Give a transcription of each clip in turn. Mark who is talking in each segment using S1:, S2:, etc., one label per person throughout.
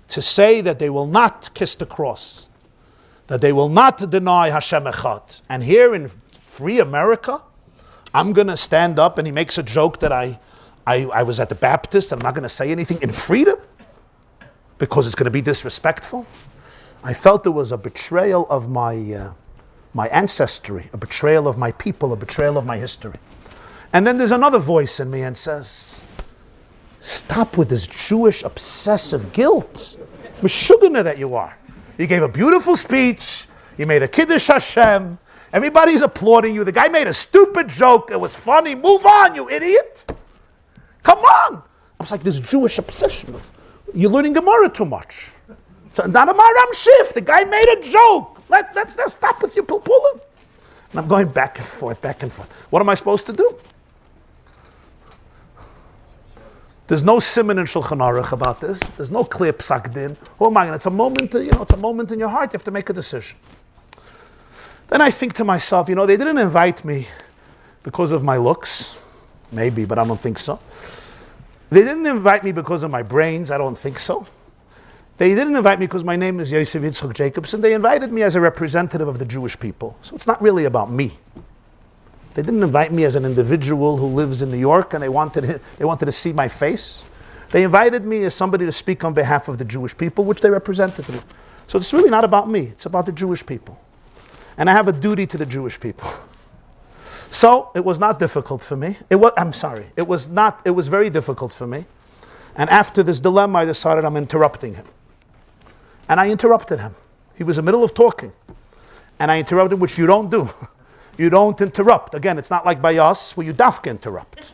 S1: to say that they will not kiss the cross, that they will not deny Hashem Echad. And here in free America, I'm going to stand up, and he makes a joke that I was at the Baptist, and I'm not going to say anything in freedom because it's going to be disrespectful. I felt it was a betrayal of my ancestry, a betrayal of my people, a betrayal of my history. And then there's another voice in me and says, stop with this Jewish obsessive guilt. Meshugana that you are. You gave a beautiful speech. You made a Kiddush Hashem. Everybody's applauding you. The guy made a stupid joke. It was funny. Move on, you idiot. Come on. I was like, this Jewish obsession. You're learning Gemara too much. So, not a Maram Shif. The guy made a joke. Let's stop with your pulpulin. And I'm going back and forth, back and forth. What am I supposed to do? There's no siman in Shulchan Aruch about this. There's no clear psak din. Oh my God, it's a moment, it's a moment in your heart. You have to make a decision. Then I think to myself, they didn't invite me because of my looks. Maybe, but I don't think so. They didn't invite me because of my brains. I don't think so. They didn't invite me because my name is Yosef Yitzchak Jacobson. They invited me as a representative of the Jewish people. So it's not really about me. They didn't invite me as an individual who lives in New York and they wanted to see my face. They invited me as somebody to speak on behalf of the Jewish people, which they represented me. So it's really not about me. It's about the Jewish people. And I have a duty to the Jewish people. So it was not difficult for me. It was very difficult for me. And after this dilemma, I decided I'm interrupting him. And I interrupted him. He was in the middle of talking. And I interrupted, which you don't do. You don't interrupt. Again, it's not like by us where you dafka interrupt.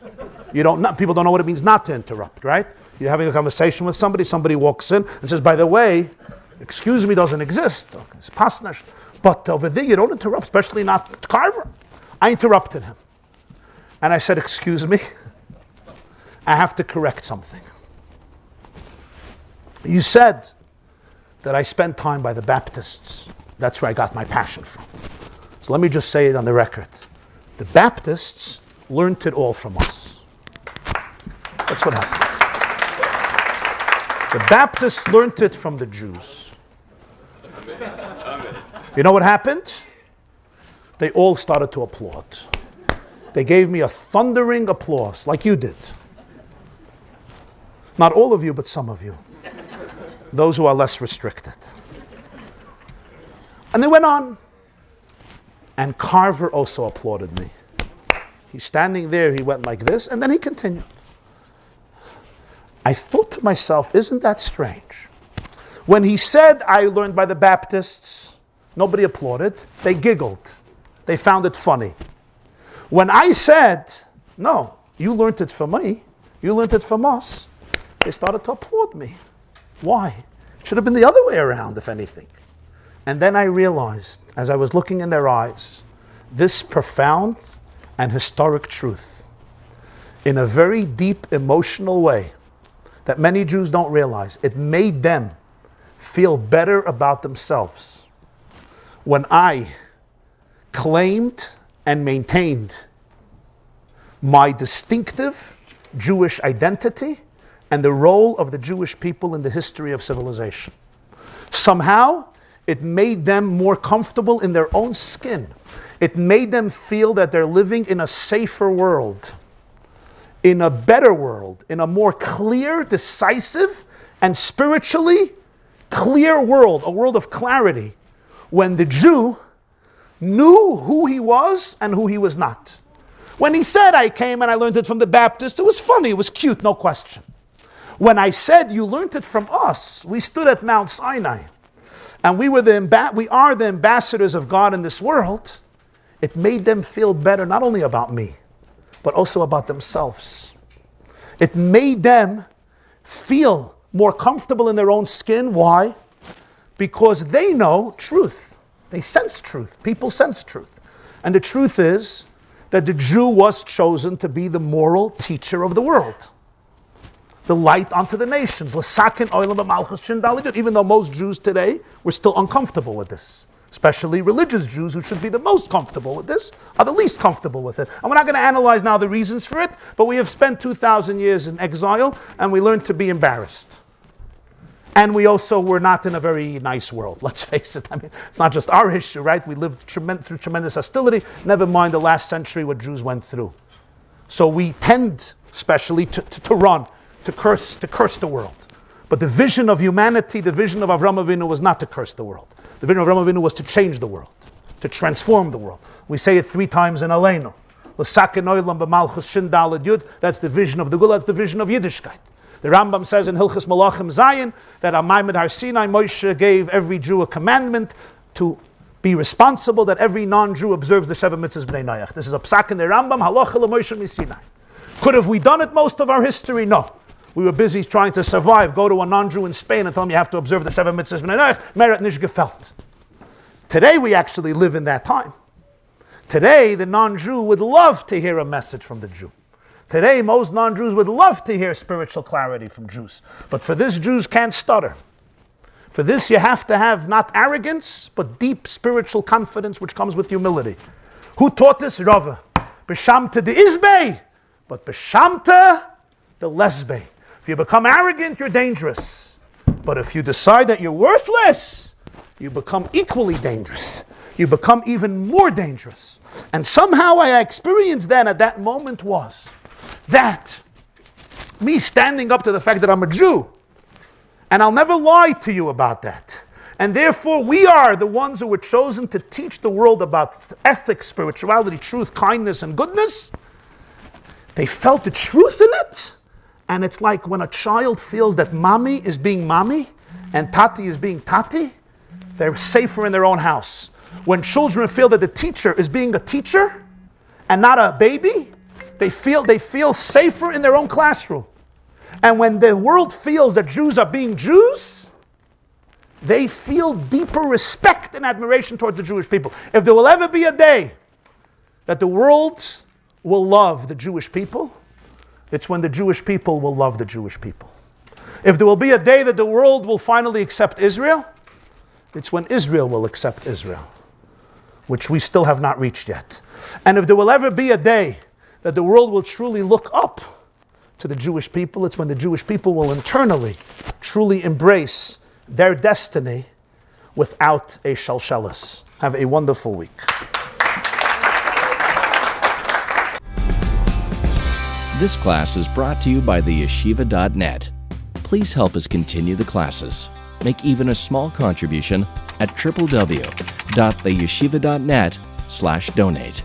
S1: People don't know what it means not to interrupt, right? You're having a conversation with somebody walks in and says, by the way, excuse me doesn't exist. Okay, it's pasnash. But over there you don't interrupt, especially not Carver. I interrupted him. And I said, excuse me, I have to correct something. You said that I spent time by the Baptists. That's where I got my passion from. So let me just say it on the record. The Baptists learned it all from us. That's what happened. The Baptists learned it from the Jews. You know what happened? They all started to applaud. They gave me a thundering applause, like you did. Not all of you, but some of you. Those who are less restricted. And they went on. And Carver also applauded me. He's standing there, he went like this, and then he continued. I thought to myself, isn't that strange? When he said, I learned by the Baptists, nobody applauded. They giggled. They found it funny. When I said, no, you learned it from me, you learned it from us, they started to applaud me. Why? It should have been the other way around, if anything. And then I realized, as I was looking in their eyes, this profound and historic truth in a very deep emotional way that many Jews don't realize. It made them feel better about themselves when I claimed and maintained my distinctive Jewish identity and the role of the Jewish people in the history of civilization. Somehow, it made them more comfortable in their own skin. It made them feel that they're living in a safer world, in a better world, in a more clear, decisive, and spiritually clear world, a world of clarity, when the Jew knew who he was and who he was not. When he said, I came and I learned it from the Baptist, it was funny, it was cute, no question. When I said, you learned it from us, we stood at Mount Sinai, and we are the ambassadors of God in this world, it made them feel better, not only about me, but also about themselves. It made them feel more comfortable in their own skin. Why? Because they know truth. They sense truth. People sense truth. And the truth is that the Jew was chosen to be the moral teacher of the world. The light unto the nations. Even though most Jews today were still uncomfortable with this. Especially religious Jews, who should be the most comfortable with this, are the least comfortable with it. And we're not going to analyze now the reasons for it, but we have spent 2,000 years in exile, and we learned to be embarrassed. And we also were not in a very nice world, let's face it. I mean, it's not just our issue, right? We lived through tremendous hostility, never mind the last century what Jews went through. So we tend, especially, to run, to curse the world. But the vision of humanity, the vision of Avraham Avinu was not to curse the world. The vision of Avraham Avinu was to change the world, to transform the world. We say it 3 times in Aleinu. That's the vision of the Gula, that's the vision of Yiddishkeit. The Rambam says in Hilchas Malachim Zayin that on Ma'amad Har Sinai, Moshe gave every Jew a commandment to be responsible that every non-Jew observes the Sheva Mitzvahs Bnei Noach. This is a psak in the Rambam, Halacha l'Moshe Misinai. Could have we done it most of our history? No. We were busy trying to survive. Go to a non-Jew in Spain and tell him you have to observe the Sheva Mitzvahs Bnei Noach. Merit nish gefelt. Today we actually live in that time. Today the non-Jew would love to hear a message from the Jew. Today, most non-Jews would love to hear spiritual clarity from Jews. But for this, Jews can't stutter. For this, you have to have not arrogance, but deep spiritual confidence, which comes with humility. Who taught this? Rava. B'shamta de izbei, but b'shamta de lesbei. If you become arrogant, you're dangerous. But if you decide that you're worthless, you become equally dangerous. You become even more dangerous. And somehow I experienced then at that moment was that me standing up to the fact that I'm a Jew, and I'll never lie to you about that. And therefore we are the ones who were chosen to teach the world about ethics, spirituality, truth, kindness, and goodness. They felt the truth in it. And it's like when a child feels that mommy is being mommy and tati is being tati, they're safer in their own house. When children feel that the teacher is being a teacher and not a baby, they feel safer in their own classroom. And when the world feels that Jews are being Jews, they feel deeper respect and admiration towards the Jewish people. If there will ever be a day that the world will love the Jewish people, it's when the Jewish people will love the Jewish people. If there will be a day that the world will finally accept Israel, it's when Israel will accept Israel, which we still have not reached yet. And if there will ever be a day that the world will truly look up to the Jewish people, it's when the Jewish people will internally truly embrace their destiny without a shalshelis. Have a wonderful week.
S2: This class is brought to you by theyeshiva.net. Please help us continue the classes. Make even a small contribution at www.theyeshiva.net/donate.